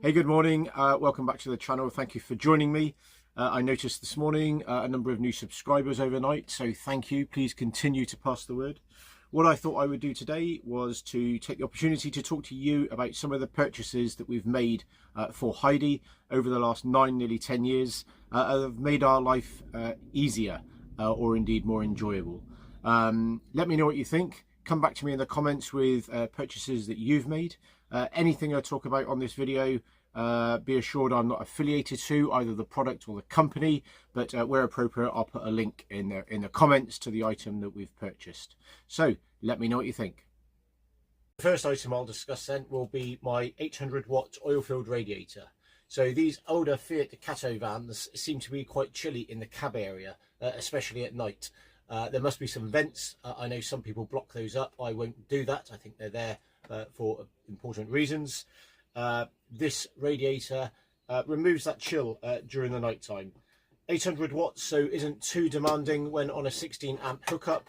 Hey, good morning. Welcome back to the channel. Thank you for joining me. I noticed this morning a number of new subscribers overnight, so thank you. Please continue to pass the word. What I thought I would do today was to take the opportunity to talk to you about some of the purchases that we've made for Heidi over the last nearly 10 years. Have made our life easier or indeed more enjoyable. Let me know what you think. Come back to me in the comments with purchases that you've made. Anything I talk about on this video, be assured I'm not affiliated to either the product or the company, but where appropriate I'll put a link in the comments to the item that we've purchased. So let me know what you think. The first item I'll discuss then will be my 800 watt oil filled radiator. So these older Fiat Ducato vans seem to be quite chilly in the cab area, especially at night. There must be some vents. I know some people block those up. I won't do that. I think they're there for important reasons. This radiator removes that chill during the night time. 800 watts, so isn't too demanding when on a 16 amp hookup.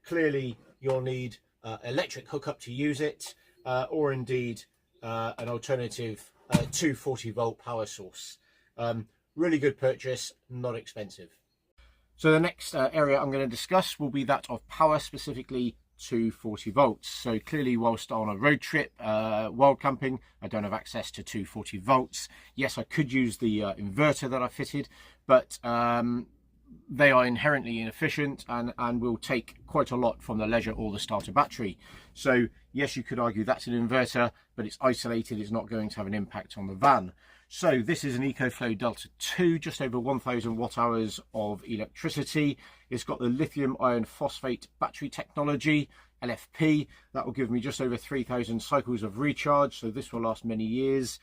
Clearly you'll need electric hookup to use it, or indeed an alternative 240 volt power source. Really good purchase, not expensive. So the next area I'm going to discuss will be that of power, specifically 240 volts. So clearly, whilst on a road trip, wild camping, I don't have access to 240 volts. Yes, I could use the inverter that I fitted, but they are inherently inefficient and will take quite a lot from the Leisure or the starter battery. So yes, you could argue that's an inverter, but it's isolated, it's not going to have an impact on the van. So this is an EcoFlow Delta 2, just over 1000 watt hours of electricity. It's got the lithium iron phosphate battery technology, LFP. That will give me just over 3000 cycles of recharge, so this will last many years.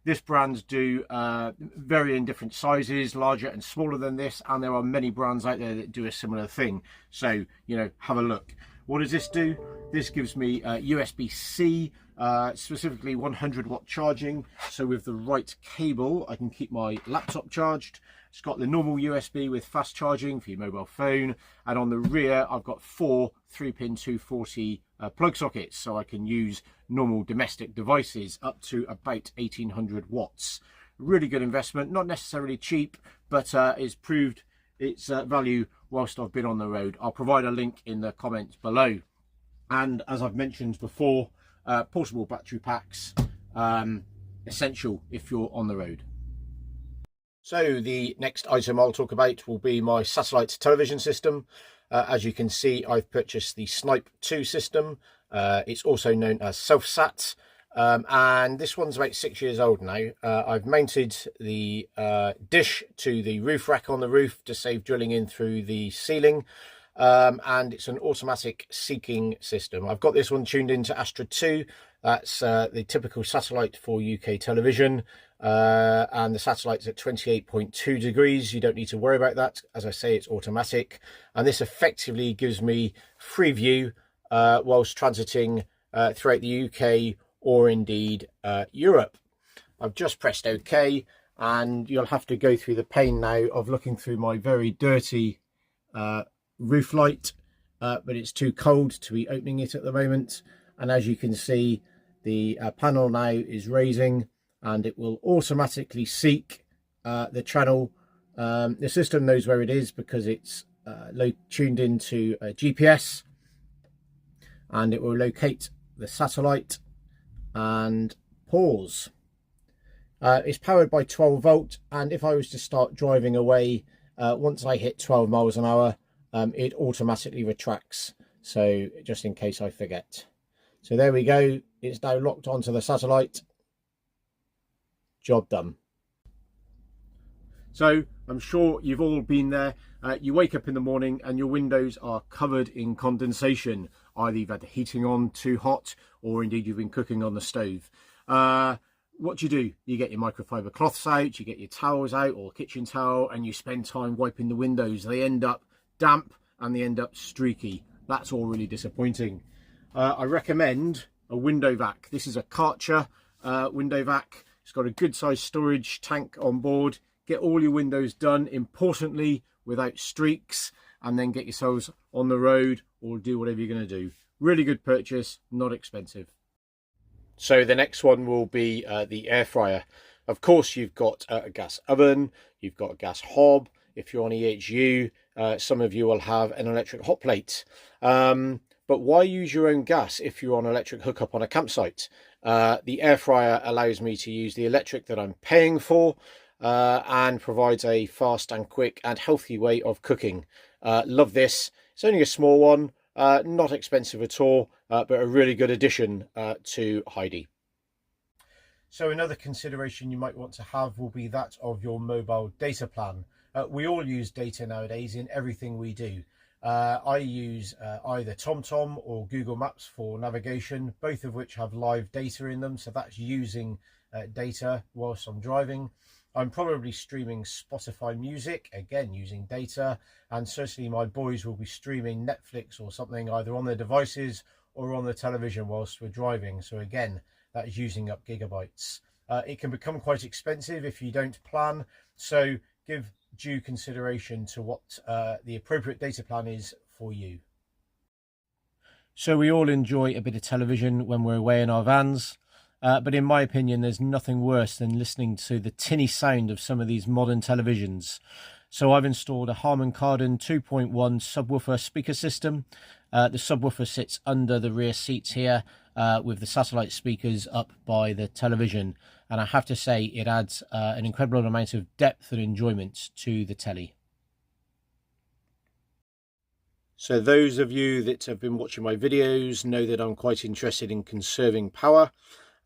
This brands do vary in different sizes, larger and smaller than this, and there are many brands out there that do a similar thing. So, you know, have a look. What does this do? This gives me USB-C, specifically 100 watt charging. So with the right cable, I can keep my laptop charged. It's got the normal USB with fast charging for your mobile phone. And on the rear, I've got 4 3-pin 240 plug sockets. So I can use normal domestic devices up to about 1800 watts. Really good investment, not necessarily cheap, but it's proved its value whilst I've been on the road. I'll provide a link in the comments below. And as I've mentioned before, portable battery packs, essential if you're on the road. So the next item I'll talk about will be my satellite television system. As you can see, I've purchased the Snipe 2 system. It's also known as SelfSat. And this one's about 6 years old now. I've mounted the dish to the roof rack on the roof to save drilling in through the ceiling. And it's an automatic seeking system. I've got this one tuned into Astra 2. That's the typical satellite for UK television. And the satellite's at 28.2 degrees. You don't need to worry about that. As I say, it's automatic. And this effectively gives me free view whilst transiting throughout the UK or indeed Europe. I've just pressed OK, and you'll have to go through the pain now of looking through my very dirty roof light, but it's too cold to be opening it at the moment. And as you can see, the panel now is raising, and it will automatically seek the channel. The system knows where it is because it's tuned into GPS, and it will locate the satellite and pause. It's powered by 12 volt, and if I was to start driving away, once I hit 12 miles an hour, it automatically retracts, so just in case I forget. So there we go, it's now locked onto the satellite. Job done. So I'm sure you've all been there. You wake up in the morning and your windows are covered in condensation. Either you've had the heating on too hot, or indeed you've been cooking on the stove. What do? You get your microfiber cloths out, you get your towels out, or kitchen towel, and you spend time wiping the windows. They end up damp and they end up streaky. That's all really disappointing. I recommend a window vac. This is a Karcher window vac. It's got a good sized storage tank on board. Get all your windows done, importantly, without streaks, and then get yourselves on the road or do whatever you're going to do. Really good purchase, not expensive. So the next one will be the air fryer. Of course, you've got a gas oven, you've got a gas hob. If you're on EHU, some of you will have an electric hot plate. But why use your own gas if you're on electric hookup on a campsite? The air fryer allows me to use the electric that I'm paying for and provides a fast and quick and healthy way of cooking. Love this. It's only a small one, not expensive at all, but a really good addition to Heidi. So another consideration you might want to have will be that of your mobile data plan. We all use data nowadays in everything we do. I use either TomTom or Google Maps for navigation, both of which have live data in them. So that's using data whilst I'm driving. I'm probably streaming Spotify music, again using data, and certainly my boys will be streaming Netflix or something either on their devices or on the television whilst we're driving. So again, that is using up gigabytes. It can become quite expensive if you don't plan, so give due consideration to what the appropriate data plan is for you. So we all enjoy a bit of television when we're away in our vans. But in my opinion, there's nothing worse than listening to the tinny sound of some of these modern televisions. So I've installed a Harman Kardon 2.1 subwoofer speaker system. The subwoofer sits under the rear seats here with the satellite speakers up by the television. And I have to say it adds an incredible amount of depth and enjoyment to the telly. So those of you that have been watching my videos know that I'm quite interested in conserving power.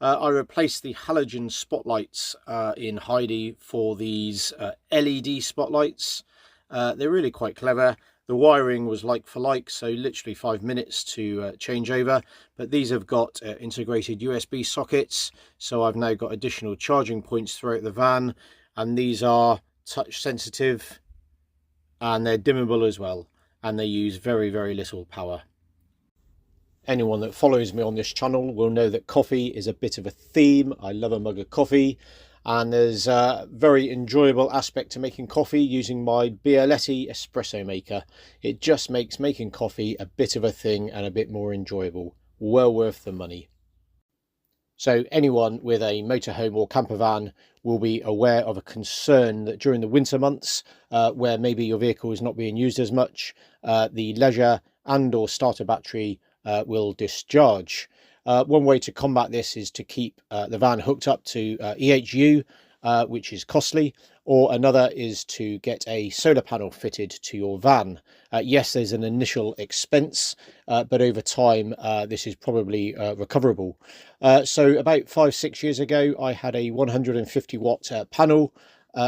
I replaced the halogen spotlights in Heidi for these LED spotlights. They're really quite clever. The wiring was like for like, so literally 5 minutes to change over. But these have got integrated USB sockets, so I've now got additional charging points throughout the van. And these are touch sensitive and they're dimmable as well. And they use very, very little power. Anyone that follows me on this channel will know that coffee is a bit of a theme. I love a mug of coffee, and there's a very enjoyable aspect to making coffee using my Bialetti espresso maker. It just makes making coffee a bit of a thing and a bit more enjoyable. Well worth the money. So anyone with a motorhome or camper van will be aware of a concern that during the winter months, where maybe your vehicle is not being used as much, the leisure and or starter battery will discharge. One way to combat this is to keep the van hooked up to EHU, which is costly, or another is to get a solar panel fitted to your van. Yes, there's an initial expense, but over time this is probably recoverable. So about 5-6 years ago, I had a 150 watt panel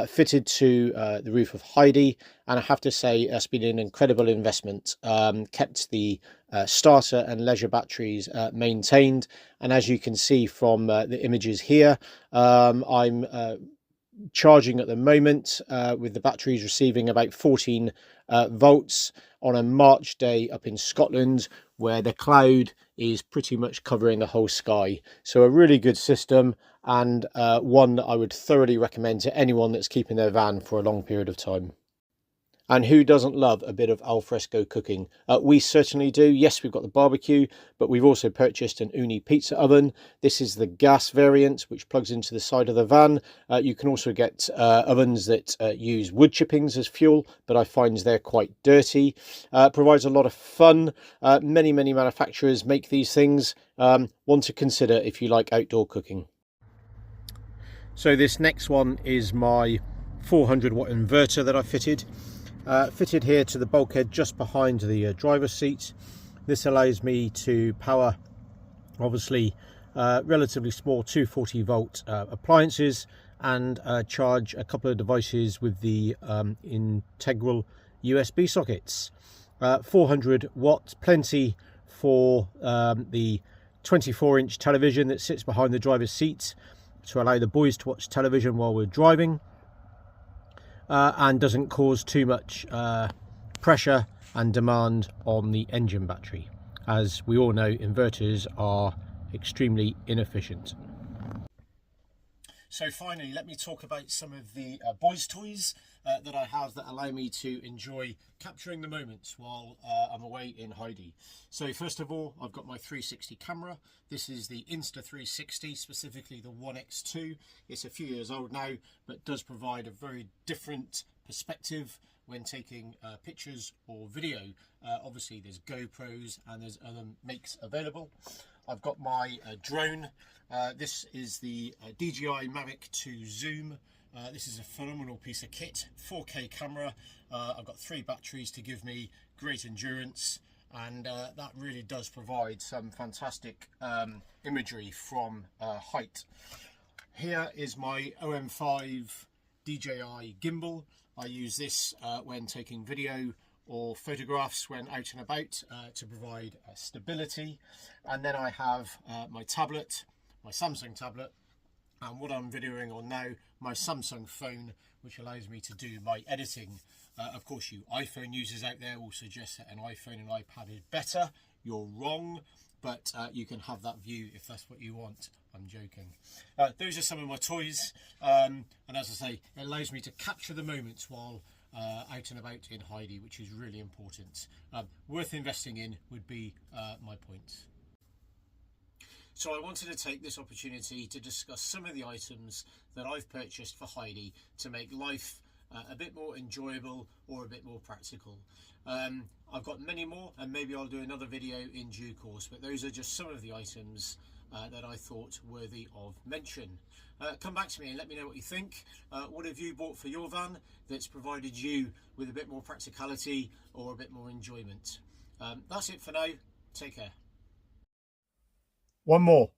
fitted to the roof of Heidi, and I have to say that's been an incredible investment. Kept the starter and leisure batteries maintained, and as you can see from the images here, I'm charging at the moment with the batteries receiving about 14 volts on a March day up in Scotland, where the cloud is pretty much covering the whole sky. So a really good system, and one that I would thoroughly recommend to anyone that's keeping their van for a long period of time. And who doesn't love a bit of alfresco cooking? We certainly do. Yes, we've got the barbecue, but we've also purchased an Uni pizza oven. This is the gas variant, which plugs into the side of the van. You can also get ovens that use wood chippings as fuel, but I find they're quite dirty. Provides a lot of fun. Many manufacturers make these things. One to consider if you like outdoor cooking. So this next one is my 400 watt inverter that I fitted. Fitted here to the bulkhead just behind the driver's seat. This allows me to power obviously relatively small 240 volt appliances and charge a couple of devices with the integral USB sockets. 400 watts, plenty for the 24-inch television that sits behind the driver's seat to allow the boys to watch television while we're driving. And doesn't cause too much pressure and demand on the engine battery. As we all know, inverters are extremely inefficient. So finally, let me talk about some of the boys' toys. that I have that allow me to enjoy capturing the moments while I'm away in Heidi. So first of all, I've got my 360 camera. This is the Insta360, specifically the 1X2. It's a few years old now, but does provide a very different perspective when taking pictures or video. Obviously there's GoPros and there's other makes available. I've got my drone. This is the DJI Mavic 2 Zoom. This is a phenomenal piece of kit, 4K camera. I've got 3 batteries to give me great endurance, and that really does provide some fantastic imagery from height. Here is my OM5 DJI gimbal. I use this when taking video or photographs when out and about to provide stability. And then I have my tablet, my Samsung tablet, and what I'm videoing on now, my Samsung phone, which allows me to do my editing. Of course, you iPhone users out there will suggest that an iPhone and iPad is better. You're wrong, but you can have that view if that's what you want. I'm joking. Those are some of my toys, and as I say, it allows me to capture the moments while out and about in Heidi, which is really important. Worth investing in would be my point. So I wanted to take this opportunity to discuss some of the items that I've purchased for Heidi to make life a bit more enjoyable or a bit more practical. I've got many more, and maybe I'll do another video in due course, but those are just some of the items that I thought worthy of mention. Come back to me and let me know what you think. What have you bought for your van that's provided you with a bit more practicality or a bit more enjoyment? That's it for now. Take care. One more.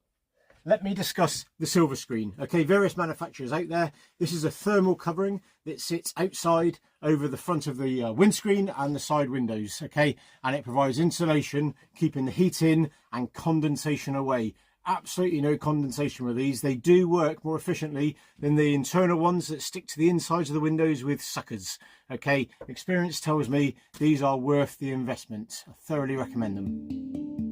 Let me discuss the silver screen. Okay, various manufacturers out there. This is a thermal covering that sits outside over the front of the windscreen and the side windows. Okay, and it provides insulation, keeping the heat in and condensation away. Absolutely no condensation with these. They do work more efficiently than the internal ones that stick to the insides of the windows with suckers. Okay, experience tells me these are worth the investment. I thoroughly recommend them.